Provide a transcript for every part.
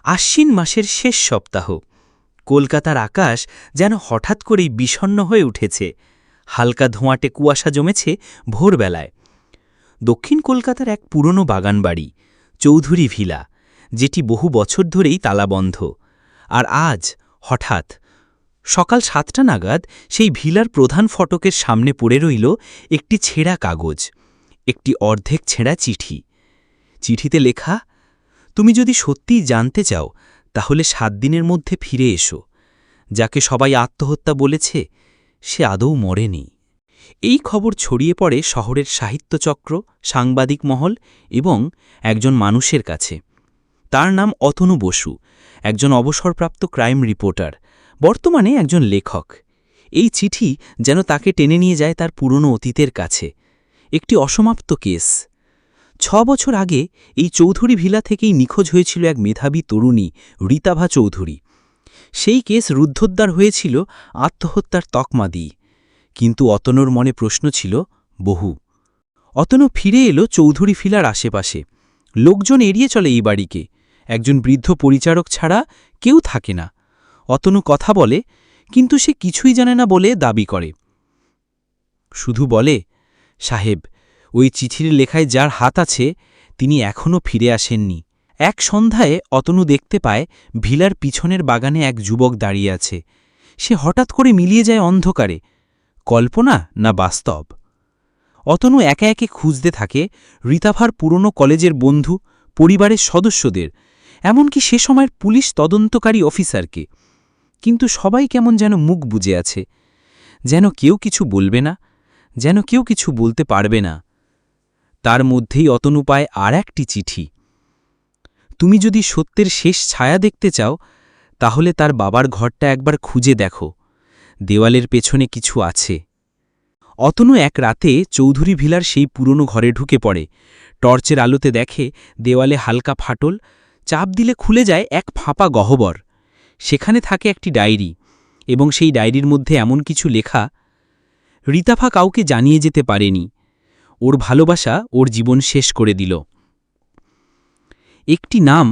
আশ্বিন মাসের শেষ সপ্তাহ। কলকাতার আকাশ যেন হঠাৎ করেই বিষণ্ণ হয়ে উঠেছে। হালকা ধোঁয়াটে কুয়াশা জমেছে ভোরবেলায়। দক্ষিণ কলকাতার এক পুরনো বাগানবাড়ি, চৌধুরী ভিলা, যেটি বহু বছর ধরেই তালাবন্ধ। আর আজ হঠাৎ সকাল ৭টা নাগাদ সেই ভিলার প্রধান ফটকের সামনে পড়ে রইল একটি ছেঁড়া কাগজ, একটি অর্ধেক ছেঁড়া চিঠি। চিঠিতে লেখা, তুমি যদি সত্যিই জানতে চাও তাহলে ৭ দিনের মধ্যে ফিরে এসো। যাকে সবাই আত্মহত্যা বলেছে সে আদৌ মরেনি। এই খবর ছড়িয়ে পড়ে শহরের সাহিত্যচক্র, সাংবাদিক মহল এবং একজন মানুষের কাছে। তার নাম অতনু বসু, একজন অবসরপ্রাপ্ত ক্রাইম রিপোর্টার, বর্তমানে একজন লেখক। এই চিঠি যেন তাকে টেনে নিয়ে যায় তার পুরনো অতীতের কাছে, একটি অসমাপ্ত কেস। ৬ বছর আগে এই চৌধুরী ভিলা থেকেই নিখোঁজ হয়েছিল এক মেধাবী তরুণী, ঋতাভা চৌধুরী। সেই কেস রুদ্ধোদ্ধার হয়েছিল আত্মহত্যার তকমা দিয়ে। কিন্তু অতনুর মনে প্রশ্ন ছিল বহু। অতনু ফিরে এলো চৌধুরী ভিলার আশেপাশে। লোকজন এড়িয়ে চলে এই বাড়িকে, একজন বৃদ্ধ পরিচারক ছাড়া কেউ থাকে না। অতনু কথা বলে, কিন্তু সে কিছুই জানে না বলে দাবি করে। শুধু বলে, সাহেব, ওই চিঠির লেখায় যার হাত আছে তিনি এখনও ফিরে আসেননি। এক সন্ধ্যায় অতনু দেখতে পায় ভিলার পিছনের বাগানে এক যুবক দাঁড়িয়ে আছে। সে হঠাৎ করে মিলিয়ে যায় অন্ধকারে। কল্পনা না বাস্তব? অতনু একে একে খুঁজতে থাকে ঋতাভার পুরনো কলেজের বন্ধু, পরিবারের সদস্যদের, এমনকি সে সময়ের পুলিশ তদন্তকারী অফিসারকে। কিন্তু সবাই কেমন যেন মুখ বুজে আছে, যেন কেউ কিছু বলবে না, যেন কেউ কিছু বলতে পারবে না। তার মধ্যেই অতনু পায় আর একটি চিঠি। তুমি যদি সত্যের শেষ ছায়া দেখতে চাও তাহলে তার বাবার ঘরটা একবার খুঁজে দেখো, দেওয়ালের পেছনে কিছু আছে। অতনু এক রাতে চৌধুরী ভিলার সেই পুরনো ঘরে ঢুকে পড়ে। টর্চের আলোতে দেখে দেওয়ালে হালকা ফাটল, চাপ দিলে খুলে যায় এক ফাঁপা গহ্বর। সেখানে থাকে একটি ডায়েরি, এবং সেই ডায়েরির মধ্যে এমন কিছু লেখা, ঋতাভা কাউকে জানিয়ে যেতে পারেনি। ওর ভালোবাসা ওর জীবন শেষ করে দিল। একটি নাম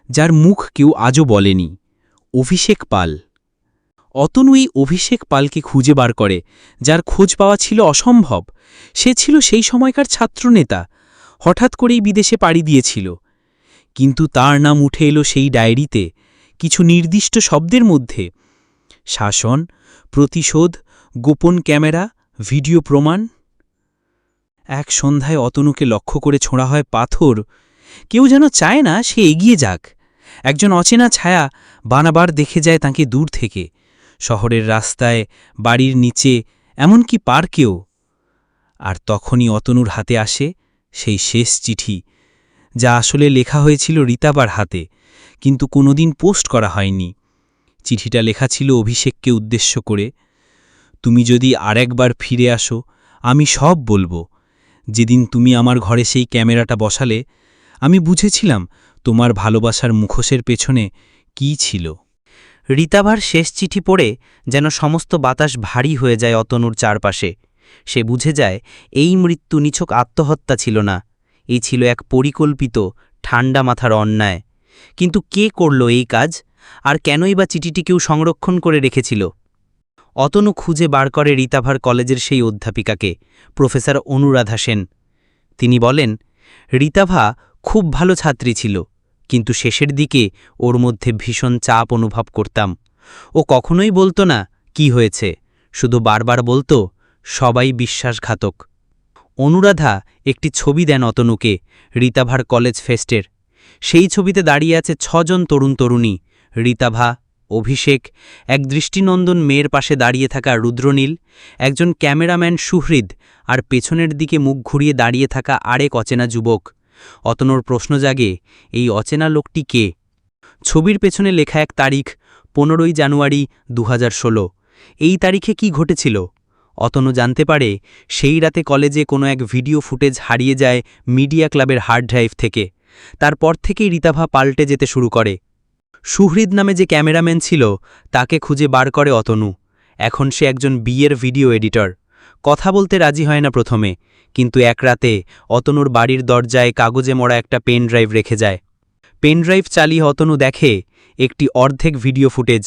যার মুখ কেউ আজও বলেনি, অভিষেক পাল। অতনু এই অভিষেক পালকে খুঁজে বার করে, যার খোঁজ পাওয়া ছিল অসম্ভব। সে ছিল সেই সময়কার ছাত্রনেতা, হঠাৎ করেই বিদেশে পাড়ি দিয়েছিল। কিন্তু তার নাম উঠে এলো সেই ডায়েরিতে কিছু নির্দিষ্ট শব্দের মধ্যে: শাসন, প্রতিশোধ, গোপন ক্যামেরা, ভিডিও প্রমাণ। এক সন্ধ্যায় অতনুকে লক্ষ্য করে ছোঁড়া হয় পাথর। কেউ যেন চায় না সে এগিয়ে যাক। একজন অচেনা ছায়া বানাবার দেখে যায় তাকে দূর থেকে, শহরের রাস্তায়, বাড়ির নিচে, এমনকি পার্কেও। আর তখনই অতনুর হাতে আসে সেই শেষ চিঠি, যা আসলে লেখা হয়েছিল ঋতাবার হাতে, কিন্তু কোনোদিন পোস্ট করা হয়নি। চিঠিটা লেখা ছিল অভিষেককে উদ্দেশ্য করে, তুমি যদি আরেকবার ফিরে আসো আমি সব বলবো। যেদিন তুমি আমার ঘরে সেই ক্যামেরাটা বসালে আমি বুঝেছিলাম তোমার ভালোবাসার মুখোশের পেছনে কী ছিল। ঋতাভার শেষ চিঠি পড়ে যেন সমস্ত বাতাস ভারী হয়ে যায় অতনুর চারপাশে। সে বুঝে যায় এই মৃত্যু নিছক আত্মহত্যা ছিল না, এই ছিল এক পরিকল্পিত, ঠান্ডা মাথার অন্যায়। কিন্তু কে করল এই কাজ, আর কেনই বা চিঠিটি কেউ সংরক্ষণ করে রেখেছিল? অতনু খুঁজে বার করে ঋতাভার কলেজের সেই অধ্যাপিকাকে, প্রফেসর অনুরাধা সেন। তিনি বলেন, ঋতাভা খুব ভালো ছাত্রী ছিল, কিন্তু শেষের দিকে ওর মধ্যে ভীষণ চাপ অনুভব করতাম। ও কখনোই বলতো না কি হয়েছে, শুধু বারবার বলতো সবাই বিশ্বাসঘাতক। অনুরাধা একটি ছবি দেন অতনুকে ঋতাভার কলেজ ফেস্টের। সেই ছবিতে দাঁড়িয়ে আছে ৬ জন তরুণ তরুণী, ঋতাভা, অভিষেক, এক দৃষ্টিনন্দন মেয়ের পাশে দাঁড়িয়ে থাকা রুদ্রনীল, একজন ক্যামেরাম্যান সুহৃদ, আর পেছনের দিকে মুখ ঘুরিয়ে দাঁড়িয়ে থাকা আরেক অচেনা যুবক। অতনুর প্রশ্ন জাগে, এই অচেনা লোকটি কে? ছবির পেছনে লেখা এক তারিখ, ১৫ই জানুয়ারি ২০১৬। এই তারিখে কি ঘটেছিল? অতনু জানতে পারে সেই রাতে কলেজে কোনো এক ভিডিও ফুটেজ হারিয়ে যায় মিডিয়া ক্লাবের হার্ড ড্রাইভ থেকে। তারপর থেকেই ঋতাভা পাল্টে যেতে শুরু করে। সুহৃদ নামে যে ক্যামেরাম্যান ছিল তাকে খুঁজে বার করে অতনু। এখন সে একজন বিয়ের ভিডিও এডিটর। কথা বলতে রাজি হয় না প্রথমে, কিন্তু এক রাতে অতনুর বাড়ির দরজায় কাগজে মোড়া একটা পেন ড্রাইভ রেখে যায়। পেনড্রাইভ চালিয়ে অতনু দেখে একটি অর্ধেক ভিডিও ফুটেজ।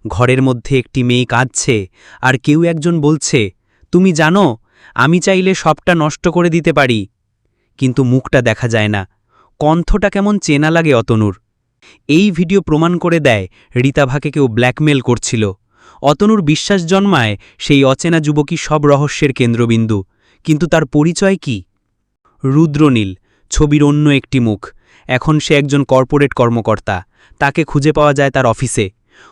ঘরের মধ্যে একটি মেয়ে কাঁদছে আর কেউ একজন বলছে, তুমি জানো আমি চাইলে সবটা নষ্ট করে দিতে পারি। কিন্তু মুখটা দেখা যায় না, কণ্ঠটা কেমন চেনা লাগে অতনুর। এই ভিডিও প্রমাণ করে দেয় রীতাভাকে কেউ ব্ল্যাকমেল করছিল। অতনুর বিশ্বাস জন্মায় সেই অচেনা যুবকই সব রহস্যের কেন্দ্রবিন্দু। কিন্তু তার পরিচয় কি? রুদ্রনীল, ছবির অন্য একটি মুখ। এখন সে একজন কর্পোরেট কর্মকর্তা। তাকে খুঁজে পাওয়া যায় তার অফিসে।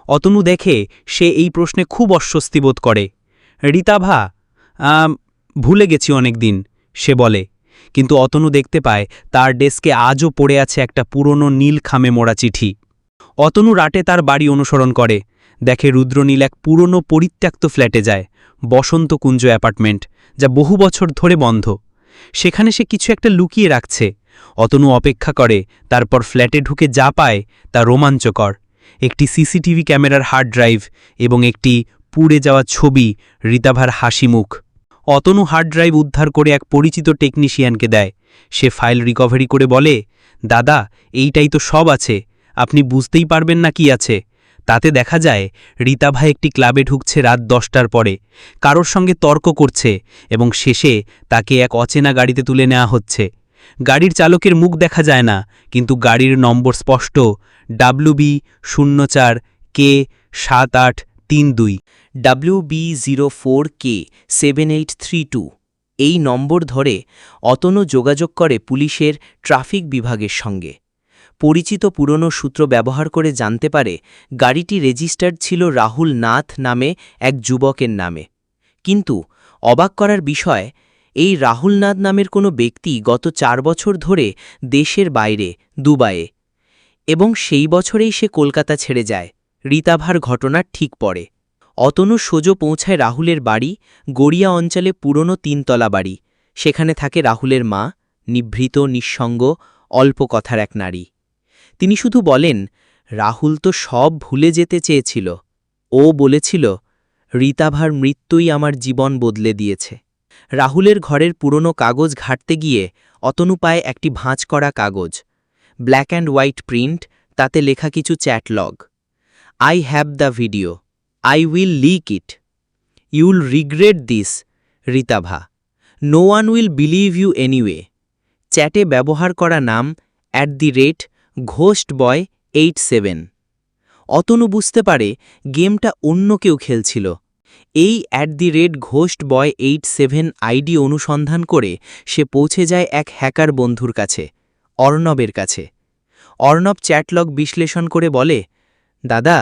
অতনু দেখে সে এই প্রশ্নে খুব অস্বস্তি বোধ করে। রীতাভা, ভুলে গেছি অনেক দিন, সে বলে। কিন্তু অতনু দেখতে পায় তার ডেস্কে আজও পড়ে আছে একটা পুরনো নীল খামে মোড়া চিঠি। অতনু রাতে তার বাড়ি অনুসরণ করে, দেখে রুদ্রনীল এক পুরনো পরিত্যক্ত ফ্ল্যাটে যায়, বসন্তকুঞ্জ অ্যাপার্টমেন্ট, যা বহু বছর ধরে বন্ধ। সেখানে সে কিছু একটা লুকিয়ে রাখছে। অতনু অপেক্ষা করে, তারপর ফ্ল্যাটে ঢুকে যা পায় তা রোমাঞ্চকর। একটি সিসিটিভি ক্যামেরার হার্ড ড্রাইভ এবং একটি পুড়ে যাওয়া ছবি, রীতাভার হাসি মুখ। অতনু হার্ড ড্রাইভ উদ্ধার করে এক পরিচিত টেকনিশিয়ানকে দেয়। সে ফাইল রিকভারি করে বলে, দাদা, এইটাই তো সব আছে, আপনি বুঝতেই পারবেন না কি আছে। তাতে দেখা যায় রীতাভা একটি ক্লাবে ঢুকছে রাত 10টার পরে, কারোর সঙ্গে তর্ক করছে এবং শেষে তাকে এক অচেনা গাড়িতে তুলে নেওয়া হচ্ছে। গাড়ির চালকের মুখ দেখা যায় না, কিন্তু গাড়ির নম্বর স্পষ্ট, WB04K7832, WB04K7832। এই নম্বর ধরে অতনু যোগাযোগ করে পুলিশের ট্রাফিক বিভাগের সঙ্গে। পরিচিত পুরনো সূত্র ব্যবহার করে জানতে পারে গাড়িটি রেজিস্টার্ড ছিল রাহুল নাথ নামে এক যুবকের নামে। কিন্তু অবাক করার বিষয়, এই রাহুল নাথ নামের কোনো ব্যক্তি গত 4 বছর ধরে দেশের বাইরে, দুবাইয়ে, এবং সেই বছরেই সে কলকাতা ছেড়ে যায়। রীতাভার ঘটনার ঠিক পরে অতনু সোজো পৌঁছায় রাহুলের বাড়ি, গড়িয়া অঞ্চলে পুরনো 3 তলা বাড়ি। সেখানে থাকে রাহুলের মা, নিভৃত, নিঃসঙ্গ, অল্প কথার এক নারী। তিনি শুধু বলেন, রাহুল তো সব ভুলে যেতে চেয়েছিল। ও বলেছিল, রীতাভার মৃত্যুই আমার জীবন বদলে দিয়েছে। রাহুলের ঘরের পুরনো কাগজ ঘাঁটতে গিয়ে অতনু পায় একটি ভাঁজ করা কাগজ, ব্ল্যাক অ্যান্ড হোয়াইট প্রিন্ট, তাতে লেখা কিছু chat log. I have the video, I will leak it, you'll regret this, Ritabha, no one will believe you anyway. চ্যাটে ব্যবহার করা নাম @ঘোস্টবয়87। অতনু বুঝতে পারে গেমটা অন্য কেউ খেলছিল। এই @ঘোস্টবয়87 আইডি অনুসন্ধান করে সে পৌঁছে যায় এক হ্যাকার বন্ধুর কাছে, অর্ণবের কাছে। অর্ণব চ্যাটলগ বিশ্লেষণ করে বলে, দাদা,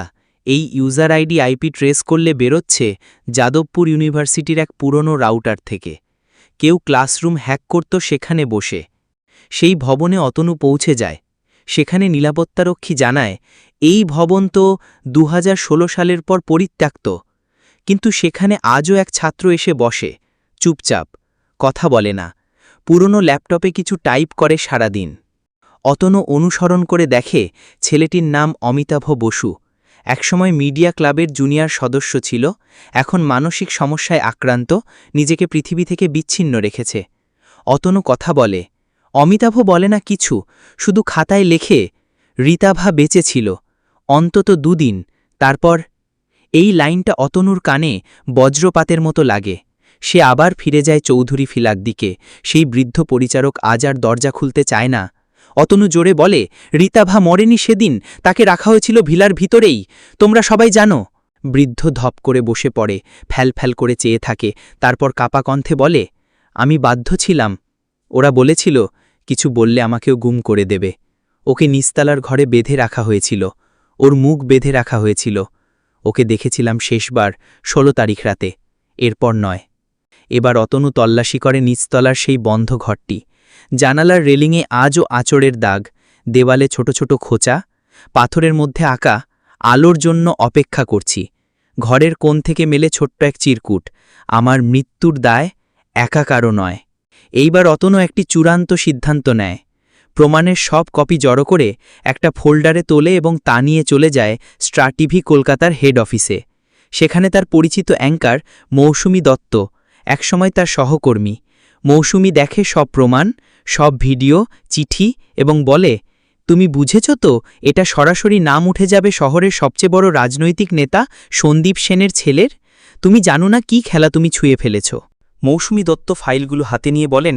এই ইউজার আইডি আইপি ট্রেস করলে বেরোচ্ছে যাদবপুর ইউনিভার্সিটির এক পুরনো রাউটার থেকে। কেউ ক্লাসরুম হ্যাক করত সেখানে বসে। সেই ভবনে অতনু পৌঁছে যায়। সেখানে নিরাপত্তারক্ষী জানায়, এই ভবন তো 2016 সালের পর পরিত্যক্ত, কিন্তু সেখানে আজও এক ছাত্র এসে বসে, চুপচাপ, কথা বলে না, পুরনো ল্যাপটপে কিছু টাইপ করে সারাদিন। অতনু অনুসরণ করে দেখে ছেলেটির নাম অমিতাভ বসু। একসময় মিডিয়া ক্লাবের জুনিয়র সদস্য ছিল, এখন মানসিক সমস্যায় আক্রান্ত, নিজেকে পৃথিবী থেকে বিচ্ছিন্ন রেখেছে। অতনু কথা বলে, অমিতাভ বলে না কিছু, শুধু খাতায় লেখে, রীতাভা বেঁচে ছিল অন্তত 2 দিন, তারপর। এই লাইনটা অতনুর কানে বজ্রপাতের মতো লাগে। সে আবার ফিরে যায় চৌধুরী ফিলার দিকে। সেই বৃদ্ধ পরিচারক আজ আর দরজা খুলতে চায় না। অতনু জোরে বলে, রীতাভা মরেনি সেদিন, তাকে রাখা হয়েছিল ভিলার ভিতরেই, তোমরা সবাই জানো। বৃদ্ধ ধপ করে বসে পড়ে, ফ্যাল করে চেয়ে থাকে, তারপর কাপা কণ্ঠে বলে, আমি বাধ্য ছিলাম। ওরা বলেছিল কিছু বললে আমাকেও গুম করে দেবে। ওকে নিস্তালার ঘরে বেঁধে রাখা হয়েছিল, ওর মুখ বেঁধে রাখা হয়েছিল। ওকে দেখেছিলাম শেষবার 16 তারিখ রাতে, এরপর নয়। এবার অতনু তল্লাশি করে নিচতলার সেই বন্ধ ঘরটি। জানালার রেলিংয়ে আজও আঁচড়ের দাগ, দেওয়ালে ছোট ছোট খোঁচা, পাথরের মধ্যে আঁকা, আলোর জন্য অপেক্ষা করছি। ঘরের কোণ থেকে মেলে ছোট্ট এক চিরকুট, আমার মৃত্যুর দায় একা কারো নয়। এইবার অতনু একটি চূড়ান্ত সিদ্ধান্ত নেয়। প্রমাণের সব কপি জড়ো করে একটা ফোল্ডারে তোলে এবং তা নিয়ে চলে যায় স্টার টিভি কলকাতার হেড অফিসে। সেখানে তার পরিচিত অ্যাঙ্কার মৌসুমী দত্ত, একসময় তার সহকর্মী। মৌসুমী দেখে সব প্রমাণ, সব ভিডিও, চিঠি এবং বলে, তুমি বুঝেছ তো, এটা সরাসরি নাম উঠে যাবে শহরের সবচেয়ে বড় রাজনৈতিক নেতা সন্দীপ সেনের ছেলের। তুমি জানো না কি খেলা তুমি ছুঁয়ে ফেলেছ। মৌসুমী দত্ত ফাইলগুলো হাতে নিয়ে বলেন,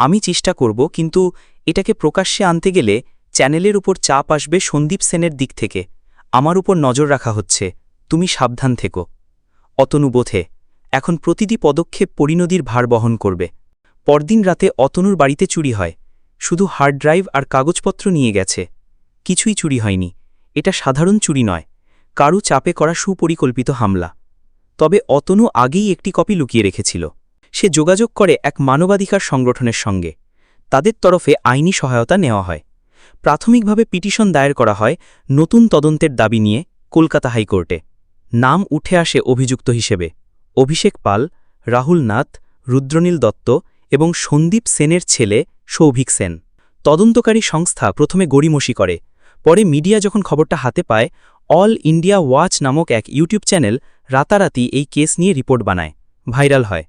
আমি চেষ্টা করব, কিন্তু এটাকে প্রকাশ্যে আনতে গেলে চ্যানেলের উপর চাপ আসবে সন্দীপ সেনের দিক থেকে। আমার উপর নজর রাখা হচ্ছে, তুমি সাবধান থেকো। অতনু বোধে এখন প্রতিটি পদক্ষেপ পরিণতির ভার বহন করবে। পরদিন রাতে অতনুর বাড়িতে চুরি হয়। শুধু হার্ড ড্রাইভ আর কাগজপত্র নিয়ে গেছে, কিছুই চুরি হয়নি। এটা সাধারণ চুরি নয়, কারু চাপে করা সুপরিকল্পিত হামলা। তবে অতনু আগেই একটি কপি লুকিয়ে রেখেছিল। সে যোগাযোগ করে এক মানবাধিকার সংগঠনের সঙ্গে। তাদের তরফে আইনি সহায়তা নেওয়া হয়। প্রাথমিকভাবে পিটিশন দায়ের করা হয় নতুন তদন্তের দাবি নিয়ে কলকাতা হাইকোর্টে। নাম উঠে আসে অভিযুক্ত হিসেবে অভিষেক পাল, রাহুল নাথ, রুদ্রনীল দত্ত এবং সন্দীপ সেনের ছেলে সৌভিক সেন। তদন্তকারী সংস্থা প্রথমে গড়িমসি করে, পরে মিডিয়া যখন খবরটা হাতে পায়, অল ইন্ডিয়া ওয়াচ নামক এক ইউটিউব চ্যানেল রাতারাতি এই কেস নিয়ে রিপোর্ট বানায়, ভাইরাল হয়।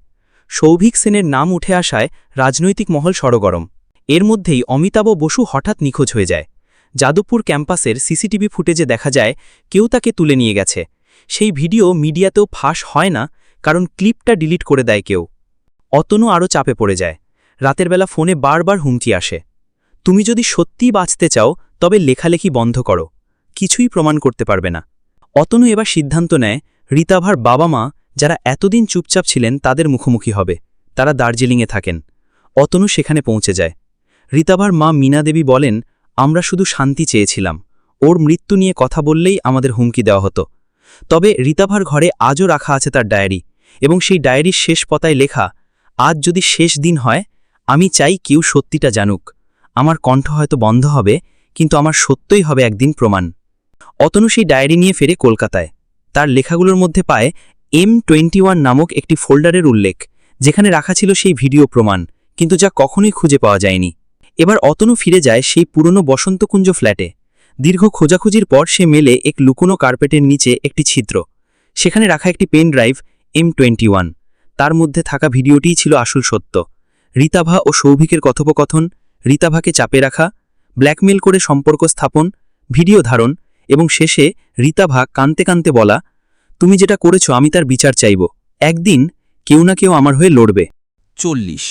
সৌভিক সেনের নাম উঠে আসায় রাজনৈতিক মহল সরগরম। এর মধ্যেই অমিতাভ বসু হঠাৎ নিখোঁজ হয়ে যায়। যাদবপুর ক্যাম্পাসের সিসিটিভি ফুটেজে দেখা যায় কেউ তাকে তুলে নিয়ে গেছে। সেই ভিডিও মিডিয়াতেও ফাঁস হয় না, কারণ ক্লিপটা ডিলিট করে দেয় কেউ। অতনু আরও চাপে পড়ে যায়। রাতের বেলা ফোনে বারবার হুমকি আসে, তুমি যদি সত্যিই বাঁচতে চাও তবে লেখালেখি বন্ধ করো, কিছুই প্রমাণ করতে পারবে না। অতনু এবার সিদ্ধান্ত নেয় রীতাভার বাবা মা, যারা এতদিন চুপচাপ ছিলেন, তাদের মুখোমুখি হবে। তারা দার্জিলিংয়ে থাকেন। অতনু সেখানে পৌঁছে যায়। রীতাভার মা মীনা দেবী বলেন, আমরা শুধু শান্তি চেয়েছিলাম, ওর মৃত্যু নিয়ে কথা বললেই আমাদের হুমকি দেওয়া হতো। তবে রীতাভার ঘরে আজও রাখা আছে তার ডায়েরি, এবং সেই ডায়েরির শেষ পাতায় লেখা, আজ যদি শেষ দিন হয়, আমি চাই কেউ সত্যিটা জানুক। আমার কণ্ঠ হয়তো বন্ধ হবে, কিন্তু আমার সত্যই হবে একদিন প্রমাণ। অতনু সেই ডায়েরি নিয়ে ফেরে কলকাতায়। তার লেখাগুলোর মধ্যে পায় M21 নামক একটি ফোল্ডারের উল্লেখ, যেখানে রাখা ছিল সেই ভিডিও প্রমাণ, কিন্তু যা কখনোই খুঁজে পাওয়া যায়নি। এবার অতনু ফিরে যায় সেই পুরনো বসন্তকুঞ্জ ফ্ল্যাটে। দীর্ঘ খোঁজাখুঁজির পর সে মেলে এক লুকোনো কার্পেটের নিচে একটি ছিদ্র। সেখানে রাখা একটি পেন ড্রাইভ M21। তার মধ্যে থাকা ভিডিওটিই ছিল আসল সত্য। রীতাভা ও সৌভিকের কথোপকথন, রীতাভাকে চাপে রাখা, ব্ল্যাকমেল করে সম্পর্ক স্থাপন, ভিডিও ধারণ, এবং শেষে রীতাভা কাঁদতে কাঁদতে বলা, তুমি যেটা করেছ আমি তার বিচার চাইব। একদিন কেউ না কেউ আমার হয়ে লড়বে। 40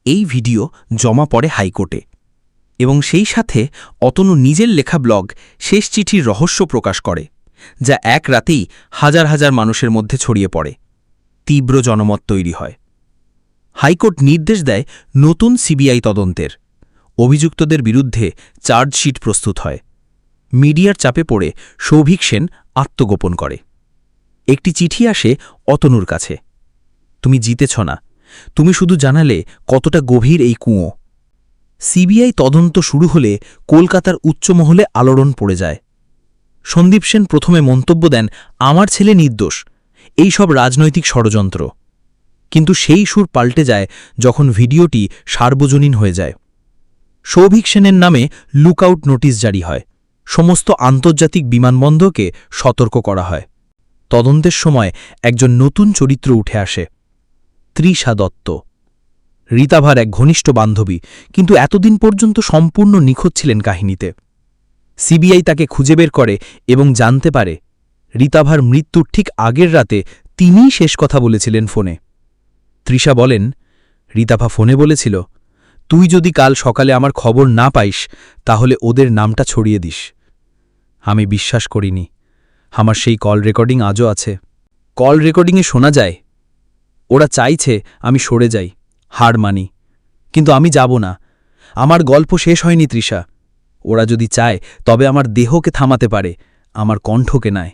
এই ভিডিও জমা পড়ে হাইকোর্টে, এবং সেই সাথে অতনু নিজের লেখা ব্লগ শেষ চিঠির রহস্য প্রকাশ করে, যা এক রাতেই হাজার হাজার মানুষের মধ্যে ছড়িয়ে পড়ে। তীব্র জনমত তৈরি হয়। হাইকোর্ট নির্দেশ দেয় নতুন সিবিআই তদন্তের। অভিযুক্তদের বিরুদ্ধে চার্জশিট প্রস্তুত হয়। মিডিয়ার চাপে পড়ে সৌভিক সেন আত্মগোপন করে। একটি চিঠি আসে অতনুর কাছে, তুমি জিতেছ না, তুমি শুধু জানালে কতটা গভীর এই কুঁয়ো। সিবিআই তদন্ত শুরু হলে কলকাতার উচ্চমহলে আলোড়ন পড়ে যায়। সন্দীপ সেন প্রথমে মন্তব্য দেন, আমার ছেলে নির্দোষ, এই সব রাজনৈতিক ষড়যন্ত্র। কিন্তু সেই সুর পাল্টে যায় যখন ভিডিওটি সার্বজনীন হয়ে যায়। সৌভিক সেনের নামে লুকআউট নোটিশ জারি হয়। সমস্ত আন্তর্জাতিক বিমানবন্দরকে সতর্ক করা হয়। তদন্তের সময় একজন নতুন চরিত্র উঠে আসে, তৃষা দত্ত। রীতাভার এক ঘনিষ্ঠ বান্ধবী, কিন্তু এতদিন পর্যন্ত সম্পূর্ণ নিখোঁজ ছিলেন কাহিনীতে। সিবিআই তাকে খুঁজে বের করে এবং জানতে পারে রীতাভার মৃত্যুর ঠিক আগের রাতে তিনিই শেষ কথা বলেছিলেন ফোনে। তৃষা বলেন, রীতাভা ফোনে বলেছিল, তুই যদি কাল সকালে আমার খবর না পাইস তাহলে ওদের নামটা ছড়িয়ে দিস। আমি বিশ্বাস করিনি। আমার সেই কল রেকর্ডিং আজও আছে। কল রেকর্ডিংয়ে শোনা যায়, ওরা চাইছে আমি সরে যাই, হার মানি, কিন্তু আমি যাব না। আমার গল্প শেষ হয়নি তৃষা। ওরা যদি চায় তবে আমার দেহকে থামাতে পারে, আমার কণ্ঠকে নয়।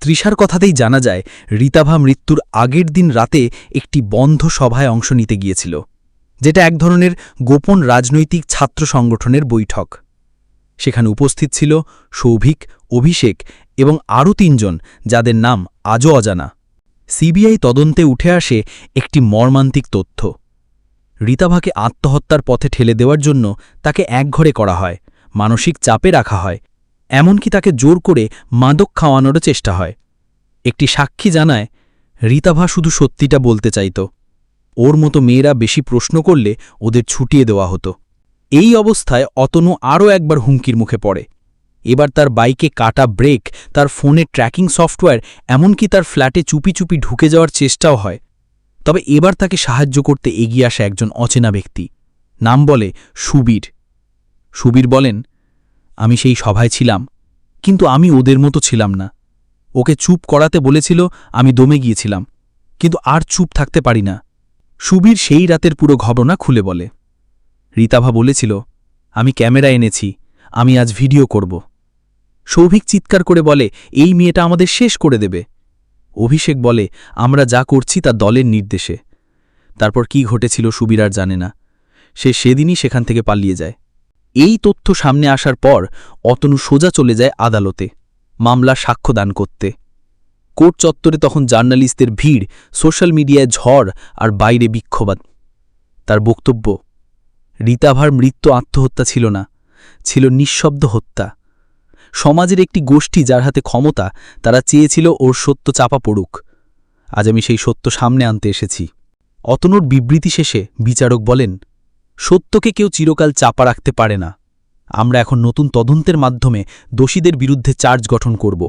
তৃষার কথাতেই জানা যায় রীতাভা মৃত্যুর আগের দিন রাতে একটি বন্ধ সভায় অংশ নিতে গিয়েছিল, যেটা এক ধরনের গোপন রাজনৈতিক ছাত্র সংগঠনের বৈঠক। সেখানে উপস্থিত ছিল সৌভিক, অভিষেক এবং আরও ৩ জন, যাদের নাম আজও অজানা। সিবিআই তদন্তে উঠে আসে একটি মর্মান্তিক তথ্য। রীতাভাকে আত্মহত্যার পথে ঠেলে দেওয়ার জন্য তাকে একঘরে করা হয়, মানসিক চাপে রাখা হয়, এমনকি তাকে জোর করে মাদক খাওয়ানোরও চেষ্টা হয়। একটি সাক্ষী জানায়, রীতাভা শুধু সত্যিটা বলতে চাইত। ওর মতো মেয়েরা বেশি প্রশ্ন করলে ওদের ছুটিয়ে দেওয়া হতো। এই অবস্থায় অতনু আরও একবার হুমকির মুখে পড়ে। এবার তার বাইকে কাটা ব্রেক, তার ফোনে ট্র্যাকিং সফটওয়্যার, এমনকি তার ফ্ল্যাটে চুপি চুপি ঢুকে যাওয়ার চেষ্টাও হয়। তবে এবার তাকে সাহায্য করতে এগিয়ে আসে একজন অচেনা ব্যক্তি। নাম বলে সুবীর। সুবীর বলেন, আমি সেই সভায় ছিলাম, কিন্তু আমি ওদের মতো ছিলাম না। ওকে চুপ করাতে বলেছিল, আমি দমে গিয়েছিলাম, কিন্তু আর চুপ থাকতে পারি না। সুবীর সেই রাতের পুরো ঘটনা খুলে বলে। রীতাভা বলেছিল, আমি ক্যামেরা এনেছি, আমি আজ ভিডিও করব। সৌভিক চিৎকার করে বলে, এই মেয়েটা আমাদের শেষ করে দেবে। অভিষেক বলে, আমরা যা করছি তা দলের নির্দেশে। তারপর কি ঘটেছিল সুবীর আর জানে না। সে সেদিনই সেখান থেকে পালিয়ে যায়। এই তথ্য সামনে আসার পর অতনু সোজা চলে যায় আদালতে মামলা সাক্ষ্যদান করতে। কোর্ট চত্বরে তখন জার্নালিস্টদের ভিড়, সোশ্যাল মিডিয়ায় ঝড় আর বাইরে বিক্ষোভ। তার বক্তব্য, রীতাভার মৃত্যু আত্মহত্যা ছিল না, ছিল নিঃশব্দ হত্যা। সমাজের একটি গোষ্ঠী যার হাতে ক্ষমতা, তারা চেয়েছিল ওর সত্য চাপা পড়ুক। আজ আমি সেই সত্য সামনে আনতে এসেছি। অতনুর বিবৃতি শেষে বিচারক বলেন, সত্যকে কেউ চিরকাল চাপা রাখতে পারে না। আমরা এখন নতুন তদন্তের মাধ্যমে দোষীদের বিরুদ্ধে চার্জ গঠন করব।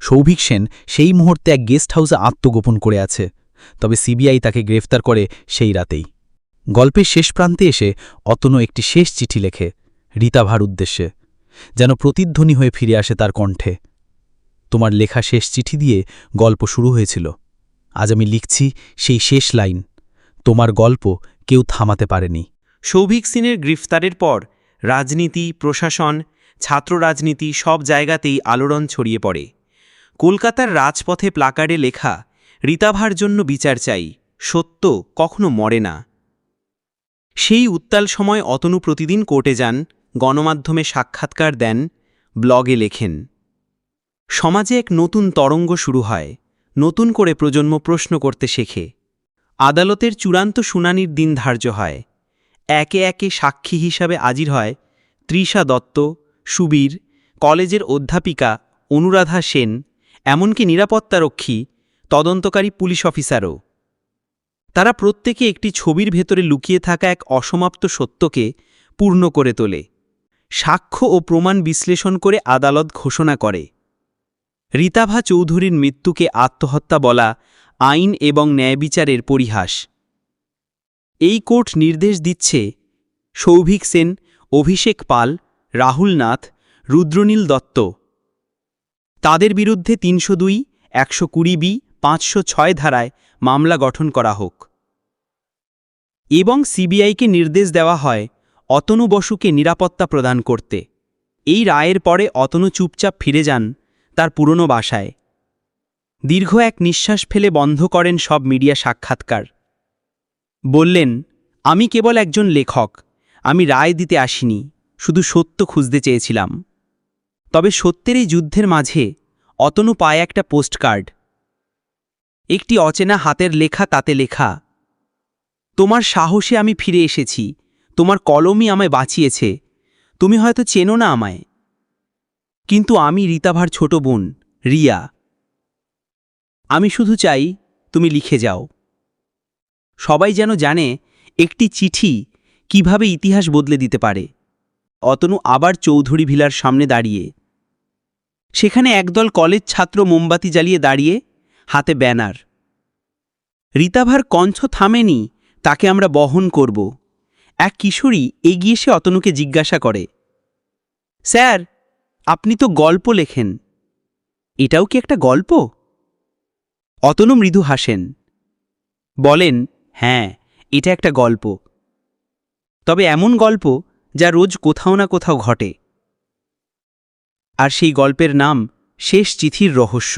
সৌভিক সেন সেই মুহূর্তে এক গেস্ট হাউসে আত্মগোপন করে আছে, তবে সিবিআই তাকে গ্রেফতার করে সেই রাতেই। গল্পের শেষ প্রান্তে এসে অতনু একটি শেষ চিঠি লেখে রীতাভার উদ্দেশ্যে, যেন প্রতিধ্বনি হয়ে ফিরে আসে তার কণ্ঠে। তোমার লেখা শেষ চিঠি দিয়ে গল্প শুরু হয়েছিল। আজ আমি লিখছি সেই শেষ লাইন, তোমার গল্প কেউ থামাতে পারেনি। সৌভিক সেনের গ্রেফতারের পর রাজনীতি, প্রশাসন, ছাত্র রাজনীতি সব জায়গাতেই আলোড়ন ছড়িয়ে পড়ে। কলকাতার রাজপথে প্লাকার্ডে লেখা, রীতাভার জন্য বিচার চাই, সত্য কখনো মরে না। সেই উত্তাল সময় অতনু প্রতিদিন কোর্টে যান, গণমাধ্যমে সাক্ষাৎকার দেন, ব্লগে লেখেন। সমাজে এক নতুন তরঙ্গ শুরু হয়, নতুন করে প্রজন্ম প্রশ্ন করতে শেখে। আদালতের চূড়ান্ত শুনানির দিন ধার্য হয়। একে একে সাক্ষী হিসাবে হাজির হয় তৃষা দত্ত, সুবীর, কলেজের অধ্যাপিকা অনুরাধা সেন, এমনকি নিরাপত্তারক্ষী, তদন্তকারী পুলিশ অফিসারও। তারা প্রত্যেকে একটি ছবির ভেতরে লুকিয়ে থাকা এক অসমাপ্ত সত্যকে পূর্ণ করে তোলে। সাক্ষ্য ও প্রমাণ বিশ্লেষণ করে আদালত ঘোষণা করে, রীতাভা চৌধুরীর মৃত্যুকে আত্মহত্যা বলা আইন এবং ন্যায়বিচারের পরিহাস। এই কোর্ট নির্দেশ দিচ্ছে, সৌভিক সেন, অভিষেক পাল, রাহুল নাথ, রুদ্রনীল দত্ত, তাদের বিরুদ্ধে ৩০২, ১২০বি, ৫০৬ ধারায় মামলা গঠন করা হোক। এবং সিবিআইকে নির্দেশ দেওয়া হয় অতনু বসুকে নিরাপত্তা প্রদান করতে। এই রায়ের পরে অতনু চুপচাপ ফিরে যান তার পুরনো বাসায়। দীর্ঘ এক নিঃশ্বাস ফেলে বন্ধ করেন সব মিডিয়া সাক্ষাৎকার। বললেন, আমি কেবল একজন লেখক, আমি রায় দিতে আসিনি, শুধু সত্য খুঁজতে চেয়েছিলাম। তবে সত্যের এই যুদ্ধের মাঝে অতনু পায় একটা পোস্টকার্ড। একটি অচেনা হাতের লেখা, তাতে লেখা, তোমার সাহসে আমি ফিরে এসেছি, তোমার কলমই আমায় বাঁচিয়েছে, তুমি হয়তো চেনো না আমায়, কিন্তু আমি রীতাভার ছোট বোন রিয়া। আমি শুধু চাই তুমি লিখে যাও। সবাই যেন জানে একটি চিঠি কিভাবে ইতিহাস বদলে দিতে পারে। অতনু আবার চৌধুরী ভিলার সামনে দাঁড়িয়ে। সেখানে একদল কলেজ ছাত্র মোমবাতি জ্বালিয়ে দাঁড়িয়ে, হাতে ব্যানার। রীতাভার কণ্ঠ থামেনি, তাকে আমরা বহন করব। এক কিশোরী এগিয়ে এসে অতনুকে জিজ্ঞাসা করে, স্যার, আপনি তো গল্প লেখেন, এটাও কি একটা গল্প? অতনু মৃদু হাসেন, বলেন, হ্যাঁ, এটা একটা গল্প, তবে এমন গল্প যা রোজ কোথাও না কোথাও ঘটে। আর সেই গল্পের নাম শেষ চিঠির রহস্য।